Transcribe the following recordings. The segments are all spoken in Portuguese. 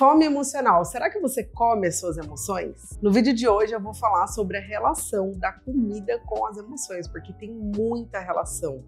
Fome emocional. Será que você come as suas emoções? No vídeo de hoje eu vou falar sobre a relação da comida com as emoções, porque tem muita relação.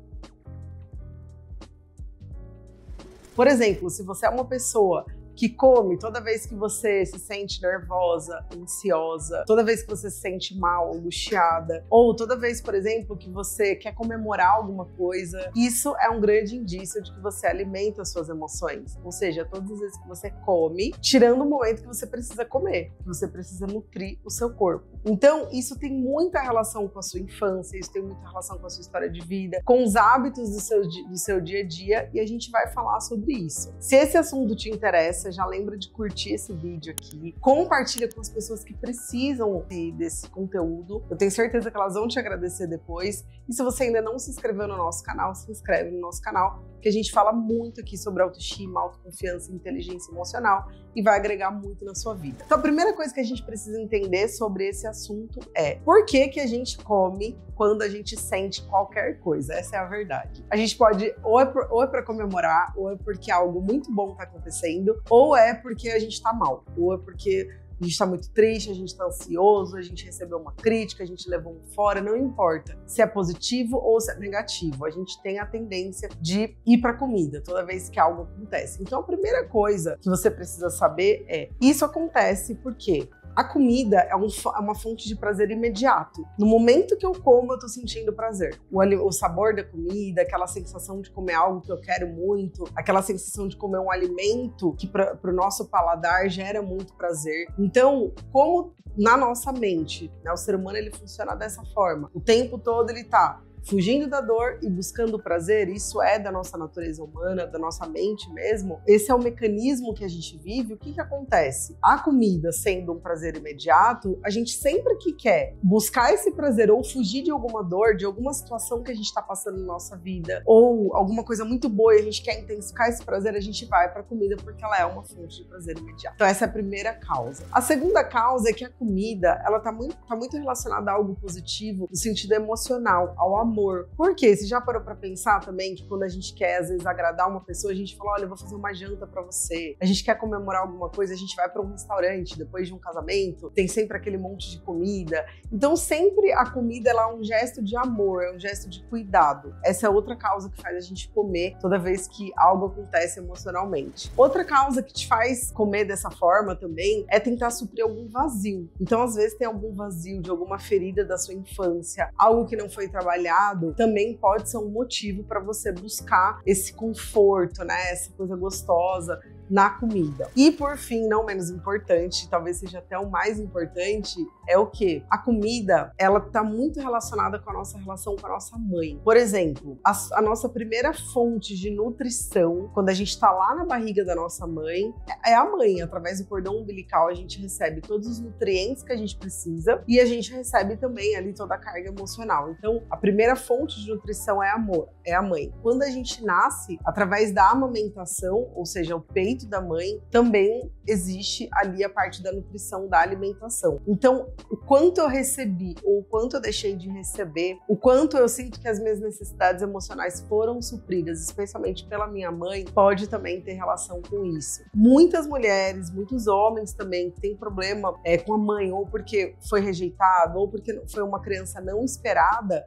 Por exemplo, se você é uma pessoa que come toda vez que você se sente nervosa, ansiosa, toda vez que você se sente mal, angustiada, ou toda vez, por exemplo, que você quer comemorar alguma coisa, isso é um grande indício de que você alimenta as suas emoções. Ou seja, todas as vezes que você come, tirando o momento que você precisa comer, que você precisa nutrir o seu corpo. Então, isso tem muita relação com a sua infância, isso tem muita relação com a sua história de vida, com os hábitos do seu dia a dia, e a gente vai falar sobre isso. Se esse assunto te interessa, já lembra de curtir esse vídeo aqui, compartilha com as pessoas que precisam desse conteúdo. Eu tenho certeza que elas vão te agradecer depois. E se você ainda não se inscreveu no nosso canal, se inscreve no nosso canal, que a gente fala muito aqui sobre autoestima, autoconfiança e inteligência emocional e vai agregar muito na sua vida. Então a primeira coisa que a gente precisa entender sobre esse assunto é por que a gente come quando a gente sente qualquer coisa. Essa é a verdade. A gente pode, ou é para comemorar, ou é porque algo muito bom está acontecendo, ou é porque a gente tá mal, ou é porque a gente tá muito triste, a gente tá ansioso, a gente recebeu uma crítica, a gente levou um fora, não importa se é positivo ou se é negativo, a gente tem a tendência de ir pra comida toda vez que algo acontece. Então a primeira coisa que você precisa saber é, isso acontece porque a comida é uma fonte de prazer imediato. No momento que eu como, eu tô sentindo prazer. O sabor da comida, aquela sensação de comer algo que eu quero muito, aquela sensação de comer um alimento que pro nosso paladar gera muito prazer. Então, como na nossa mente, né, o ser humano ele funciona dessa forma. O tempo todo ele tá fugindo da dor e buscando o prazer, isso é da nossa natureza humana, da nossa mente mesmo. Esse é o mecanismo que a gente vive. O que acontece? A comida sendo um prazer imediato, a gente sempre que quer buscar esse prazer ou fugir de alguma dor, de alguma situação que a gente está passando na nossa vida, ou alguma coisa muito boa e a gente quer intensificar esse prazer, a gente vai para a comida porque ela é uma fonte de prazer imediato. Então essa é a primeira causa. A segunda causa é que a comida, ela tá muito relacionada a algo positivo no sentido emocional, ao amor. Por quê? Você já parou pra pensar também que quando a gente quer, às vezes, agradar uma pessoa, a gente fala, olha, eu vou fazer uma janta pra você. A gente quer comemorar alguma coisa, a gente vai pra um restaurante depois de um casamento, tem sempre aquele monte de comida. Então, sempre a comida, ela é um gesto de amor, é um gesto de cuidado. Essa é outra causa que faz a gente comer toda vez que algo acontece emocionalmente. Outra causa que te faz comer dessa forma também é tentar suprir algum vazio. Então, às vezes, tem algum vazio de alguma ferida da sua infância, algo que não foi trabalhado, também pode ser um motivo para você buscar esse conforto, né? Essa coisa gostosa na comida. E por fim, não menos importante, talvez seja até o mais importante, é o quê? A comida, ela tá muito relacionada com a nossa relação com a nossa mãe. Por exemplo, a nossa primeira fonte de nutrição, quando a gente tá lá na barriga da nossa mãe, é a mãe. Através do cordão umbilical, a gente recebe todos os nutrientes que a gente precisa e a gente recebe também ali toda a carga emocional. Então, a primeira fonte de nutrição é amor, é a mãe. Quando a gente nasce, através da amamentação, ou seja, o peito da mãe, também existe ali a parte da nutrição, da alimentação. Então, o quanto eu recebi ou o quanto eu deixei de receber, o quanto eu sinto que as minhas necessidades emocionais foram supridas, especialmente pela minha mãe, pode também ter relação com isso. Muitas mulheres, muitos homens também que têm problema com a mãe, ou porque foi rejeitado, ou porque foi uma criança não esperada,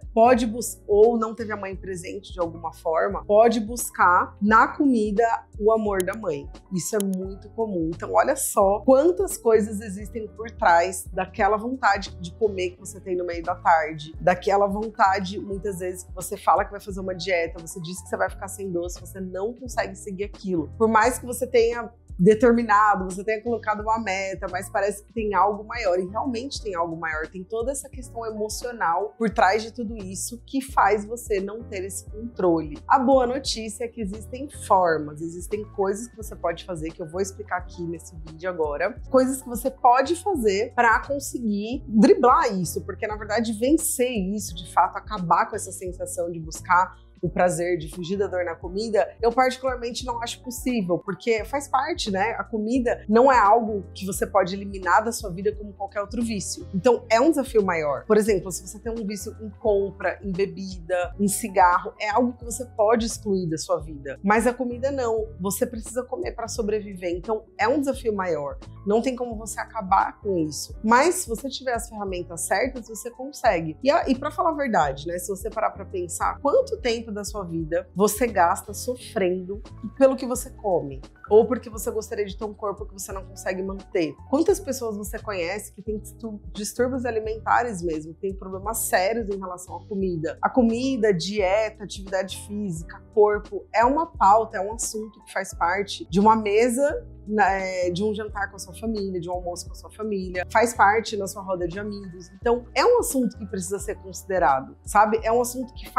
ou não teve a mãe presente de alguma forma, pode buscar na comida o amor da mãe. Isso é muito comum. Então, olha só quantas coisas existem por trás daquela vontade de comer que você tem no meio da tarde, daquela vontade, muitas vezes, que você fala que vai fazer uma dieta, você diz que você vai ficar sem doce, você não consegue seguir aquilo. Por mais que você tenha determinado, você tenha colocado uma meta, mas parece que tem algo maior, e realmente tem algo maior, tem toda essa questão emocional por trás de tudo isso que faz você não ter esse controle. A boa notícia é que existem formas, existem coisas que você pode fazer, que eu vou explicar aqui nesse vídeo agora, coisas que você pode fazer para conseguir driblar isso, porque na verdade vencer isso, de fato, acabar com essa sensação de buscar o prazer, de fugir da dor na comida, eu particularmente não acho possível, porque faz parte, né? A comida não é algo que você pode eliminar da sua vida como qualquer outro vício. Então, é um desafio maior. Por exemplo, se você tem um vício em compra, em bebida, em cigarro, é algo que você pode excluir da sua vida. Mas a comida não. Você precisa comer para sobreviver. Então, é um desafio maior. Não tem como você acabar com isso. Mas, se você tiver as ferramentas certas, você consegue. E para falar a verdade, né? Se você parar para pensar, quanto tempo da sua vida você gasta sofrendo pelo que você come? Ou porque você gostaria de ter um corpo que você não consegue manter? Quantas pessoas você conhece que têm distúrbios alimentares mesmo, que têm problemas sérios em relação à comida? A comida, dieta, atividade física, corpo, é uma pauta, é um assunto que faz parte de uma mesa, de um jantar com a sua família, de um almoço com a sua família, faz parte na sua roda de amigos. Então, é um assunto que precisa ser considerado, sabe? É um assunto que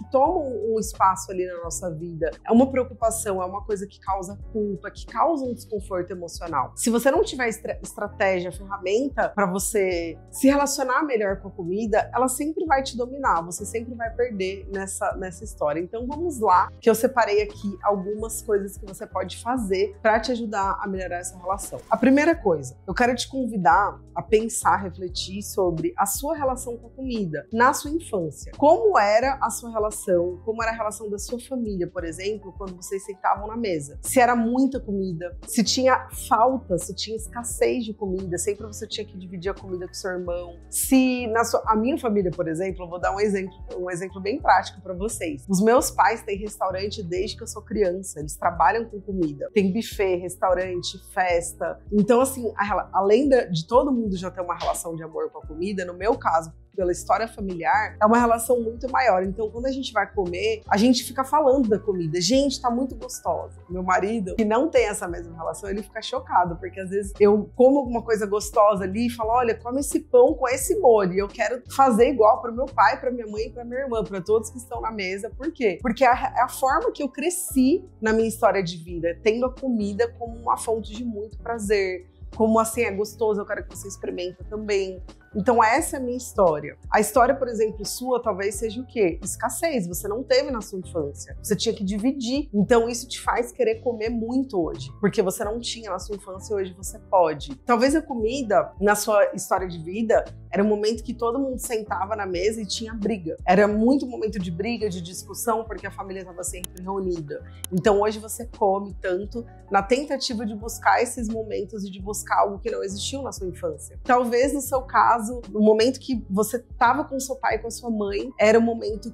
toma um espaço ali na nossa vida. É uma preocupação, é uma coisa que causa culpa, que causa um desconforto emocional. Se você não tiver estratégia, ferramenta para você se relacionar melhor com a comida, ela sempre vai te dominar, você sempre vai perder nessa história. Então, vamos lá, que eu separei aqui algumas coisas que você pode fazer para te ajudar a melhorar essa relação. A primeira coisa, eu quero te convidar a pensar, refletir sobre a sua relação com a comida na sua infância. Como era a sua relação, como era a relação da sua família, por exemplo, quando vocês sentavam na mesa? Se era muita comida, se tinha falta, se tinha escassez de comida, sempre você tinha que dividir a comida com seu irmão. Se a minha família, por exemplo, eu vou dar um exemplo bem prático para vocês. Os meus pais têm restaurante desde que eu sou criança, eles trabalham com comida. Tem buffet, restaurante, festa. Então, assim, além de todo mundo já ter uma relação de amor com a comida, no meu caso, pela história familiar, é uma relação muito maior. Então, quando a gente vai comer, a gente fica falando da comida. Gente, tá muito gostosa. Meu marido, que não tem essa mesma relação, ele fica chocado, porque às vezes eu como alguma coisa gostosa ali e falo, olha, come esse pão com esse molho. E eu quero fazer igual pro meu pai, pra minha mãe e pra minha irmã, pra todos que estão na mesa. Por quê? Porque é a forma que eu cresci na minha história de vida, tendo a comida como uma fonte de muito prazer. Como assim é gostoso, eu quero que você experimente também. Então essa é a minha história. A história, por exemplo, sua talvez seja o quê? Escassez, você não teve na sua infância. Você tinha que dividir. Então isso te faz querer comer muito hoje. Porque você não tinha na sua infância e hoje você pode. Talvez a comida, na sua história de vida, era um momento que todo mundo sentava na mesa e tinha briga. Era muito momento de briga, de discussão, porque a família estava sempre reunida. Então hoje você come tanto na tentativa de buscar esses momentos e de buscar algo que não existiu na sua infância. Talvez no seu caso, no momento que você estava com seu pai e com a sua mãe, era o momento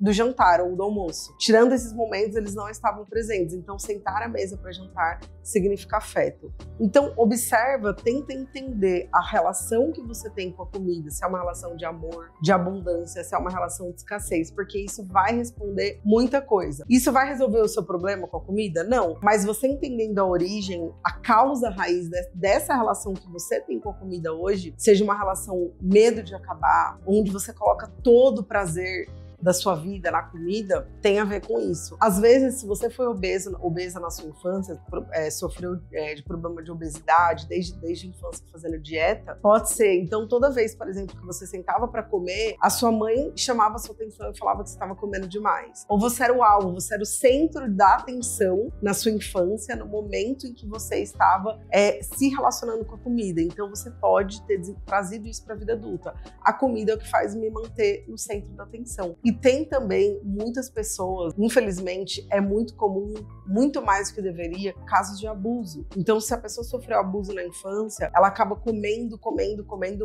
do jantar ou do almoço. Tirando esses momentos, eles não estavam presentes. Então, sentar à mesa para jantar significa afeto. Então, observa, tenta entender a relação que você tem com a comida, se é uma relação de amor, de abundância, se é uma relação de escassez, porque isso vai responder muita coisa. Isso vai resolver o seu problema com a comida? Não. Mas você entendendo a origem, a causa raiz dessa relação que você tem com a comida hoje, seja uma relação medo de acabar, onde você coloca todo o prazer da sua vida na comida, tem a ver com isso. Às vezes, se você foi obesa na sua infância, sofreu de problema de obesidade desde a infância fazendo dieta, pode ser. Então, toda vez, por exemplo, que você sentava para comer, a sua mãe chamava a sua atenção e falava que você estava comendo demais. Ou você era o alvo, você era o centro da atenção na sua infância, no momento em que você estava se relacionando com a comida. Então, você pode ter trazido isso para a vida adulta. A comida é o que faz me manter no centro da atenção. E tem também muitas pessoas, infelizmente, é muito comum, muito mais do que deveria, casos de abuso. Então, se a pessoa sofreu abuso na infância, ela acaba comendo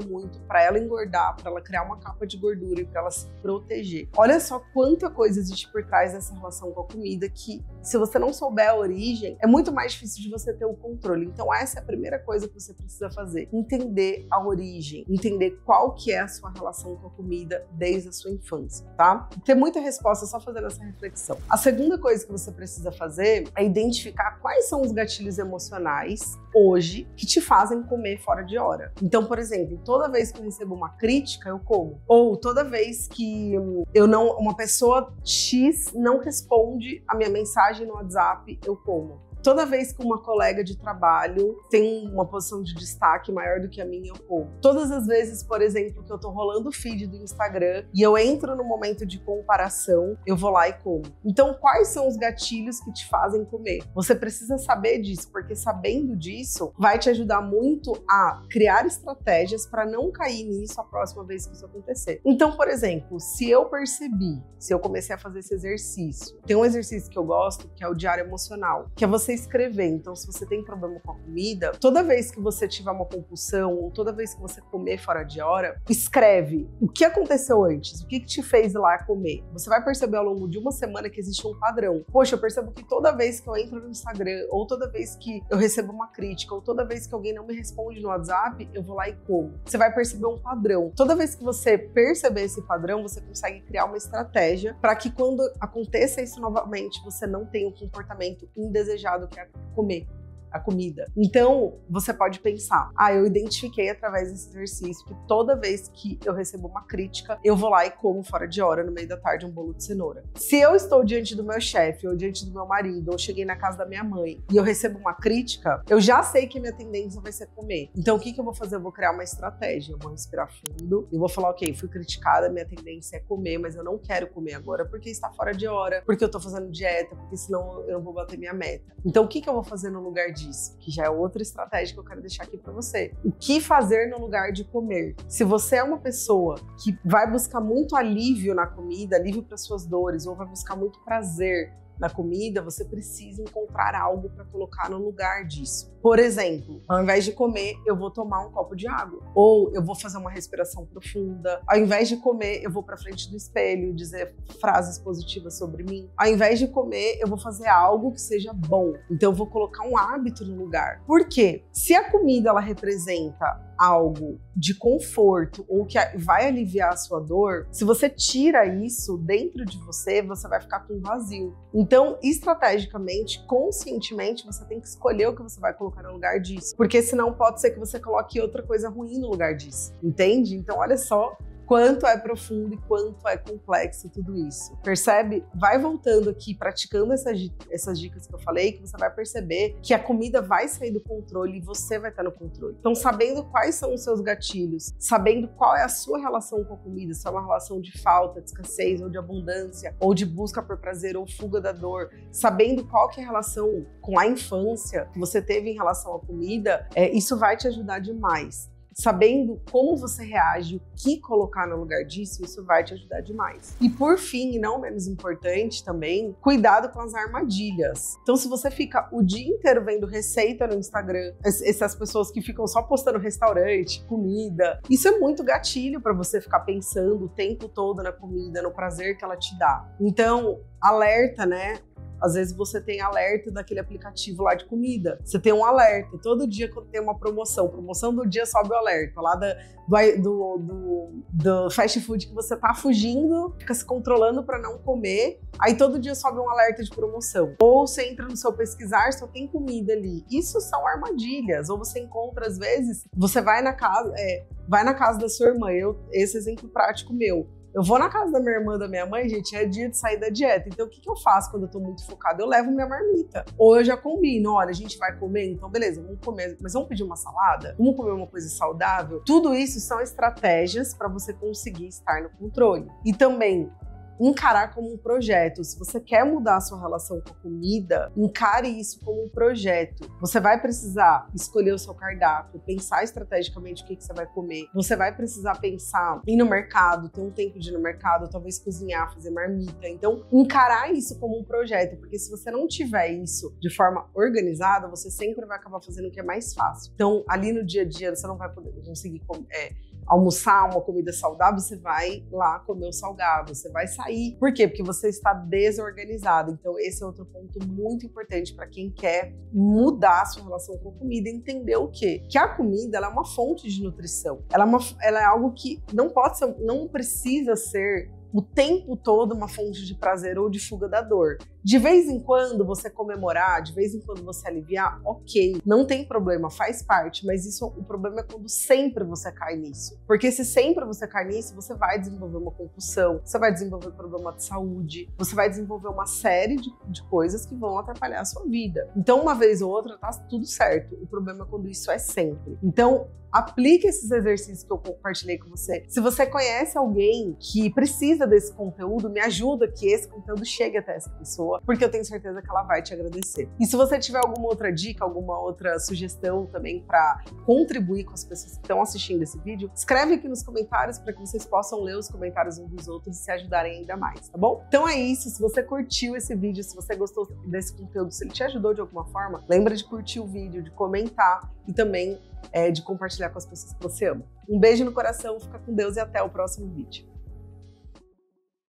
muito para ela engordar, para ela criar uma capa de gordura e para ela se proteger. Olha só quanta coisa existe por trás dessa relação com a comida que, se você não souber a origem, é muito mais difícil de você ter o controle. Então, essa é a primeira coisa que você precisa fazer. Entender a origem, entender qual que é a sua relação com a comida desde a sua infância, tá? Ter muita resposta só fazendo essa reflexão. A segunda coisa que você precisa fazer é identificar quais são os gatilhos emocionais hoje que te fazem comer fora de hora. Então, por exemplo, toda vez que eu recebo uma crítica, eu como. Ou toda vez que uma pessoa X não responde a minha mensagem no WhatsApp, eu como. Toda vez que uma colega de trabalho tem uma posição de destaque maior do que a minha, eu como. Todas as vezes, por exemplo, que eu tô rolando o feed do Instagram e eu entro no momento de comparação, eu vou lá e como. Então, quais são os gatilhos que te fazem comer? Você precisa saber disso, porque sabendo disso, vai te ajudar muito a criar estratégias para não cair nisso a próxima vez que isso acontecer. Então, por exemplo, se eu comecei a fazer esse exercício, tem um exercício que eu gosto, que é o diário emocional, que é você escrever. Então, se você tem problema com a comida, toda vez que você tiver uma compulsão ou toda vez que você comer fora de hora, escreve o que aconteceu antes, o que te fez ir lá comer. Você vai perceber ao longo de uma semana que existe um padrão. Poxa, eu percebo que toda vez que eu entro no Instagram, ou toda vez que eu recebo uma crítica, ou toda vez que alguém não me responde no WhatsApp, eu vou lá e como. Você vai perceber um padrão. Toda vez que você perceber esse padrão, você consegue criar uma estratégia para que quando aconteça isso novamente, você não tenha um comportamento indesejado que é comer a comida. Então, você pode pensar, eu identifiquei através desse exercício que toda vez que eu recebo uma crítica, eu vou lá e como fora de hora, no meio da tarde, um bolo de cenoura. Se eu estou diante do meu chefe, ou diante do meu marido, ou cheguei na casa da minha mãe, e eu recebo uma crítica, eu já sei que minha tendência vai ser comer. Então, o que eu vou fazer? Eu vou criar uma estratégia, eu vou respirar fundo, eu vou falar, ok, fui criticada, minha tendência é comer, mas eu não quero comer agora porque está fora de hora, porque eu tô fazendo dieta, porque senão eu não vou bater minha meta. Então, o que eu vou fazer no lugar disso? Que já é outra estratégia que eu quero deixar aqui para você. O que fazer no lugar de comer? Se você é uma pessoa que vai buscar muito alívio na comida, alívio para suas dores, ou vai buscar muito prazer na comida, você precisa encontrar algo para colocar no lugar disso. Por exemplo, ao invés de comer, eu vou tomar um copo de água. Ou eu vou fazer uma respiração profunda. Ao invés de comer, eu vou para frente do espelho dizer frases positivas sobre mim. Ao invés de comer, eu vou fazer algo que seja bom. Então eu vou colocar um hábito no lugar. Por quê? Se a comida ela representa algo de conforto ou que vai aliviar a sua dor, se você tira isso dentro de você, você vai ficar com vazio. Então, estrategicamente, conscientemente, você tem que escolher o que você vai colocar no lugar disso. Porque senão pode ser que você coloque outra coisa ruim no lugar disso. Entende? Então, olha só quanto é profundo e quanto é complexo tudo isso. Percebe? Vai voltando aqui, praticando essas dicas que eu falei, que você vai perceber que a comida vai sair do controle e você vai estar no controle. Então, sabendo quais são os seus gatilhos, sabendo qual é a sua relação com a comida, se é uma relação de falta, de escassez, ou de abundância, ou de busca por prazer, ou fuga da dor, sabendo qual que é a relação com a infância que você teve em relação à comida, isso vai te ajudar demais. Sabendo como você reage, o que colocar no lugar disso, isso vai te ajudar demais. E por fim, e não menos importante também, cuidado com as armadilhas. Então, se você fica o dia inteiro vendo receita no Instagram, essas pessoas que ficam só postando restaurante, comida, isso é muito gatilho para você ficar pensando o tempo todo na comida, no prazer que ela te dá. Então, alerta, né? Às vezes você tem alerta daquele aplicativo lá de comida. Você tem um alerta. Todo dia quando tem uma promoção do dia sobe o alerta. Lá do fast food que você tá fugindo, fica se controlando para não comer. Aí todo dia sobe um alerta de promoção. Ou você entra no seu pesquisar, só tem comida ali. Isso são armadilhas. Ou você encontra, às vezes, você vai na casa da sua irmã. Esse exemplo prático meu. Eu vou na casa da minha irmã, da minha mãe, gente, é dia de sair da dieta. Então, o que eu faço quando eu tô muito focada? Eu levo minha marmita. Ou eu já combino, olha, a gente vai comer, então beleza, vamos comer, mas vamos pedir uma salada? Vamos comer uma coisa saudável? Tudo isso são estratégias para você conseguir estar no controle. E também, encarar como um projeto. Se você quer mudar a sua relação com a comida, encare isso como um projeto. Você vai precisar escolher o seu cardápio, pensar estrategicamente o que você vai comer. Você vai precisar pensar em ir no mercado, ter um tempo de ir no mercado, talvez cozinhar, fazer marmita. Então, encarar isso como um projeto, porque se você não tiver isso de forma organizada, você sempre vai acabar fazendo o que é mais fácil. Então, ali no dia a dia, você não vai conseguir almoçar uma comida saudável, você vai lá comer o salgado, você vai sair. Por quê? Porque você está desorganizado. Então, esse é outro ponto muito importante para quem quer mudar a sua relação com a comida, entender o quê? Que a comida ela é uma fonte de nutrição. Ela é algo que não precisa ser o tempo todo uma fonte de prazer ou de fuga da dor. De vez em quando você comemorar, de vez em quando você aliviar, ok, não tem problema, faz parte, mas o problema é quando sempre você cai nisso. Porque se sempre você cai nisso, você vai desenvolver uma compulsão, você vai desenvolver problema de saúde, você vai desenvolver uma série de coisas que vão atrapalhar a sua vida. Então, uma vez ou outra, tá tudo certo. O problema é quando isso é sempre. Então, aplique esses exercícios que eu compartilhei com você. Se você conhece alguém que precisa desse conteúdo, me ajuda que esse conteúdo chegue até essa pessoa, porque eu tenho certeza que ela vai te agradecer. E se você tiver alguma outra dica, alguma outra sugestão também para contribuir com as pessoas que estão assistindo esse vídeo, escreve aqui nos comentários para que vocês possam ler os comentários uns dos outros e se ajudarem ainda mais, tá bom? Então é isso. Se você curtiu esse vídeo, se você gostou desse conteúdo, se ele te ajudou de alguma forma, lembra de curtir o vídeo, de comentar e também de compartilhar com as pessoas que você ama. Um beijo no coração, fica com Deus e até o próximo vídeo.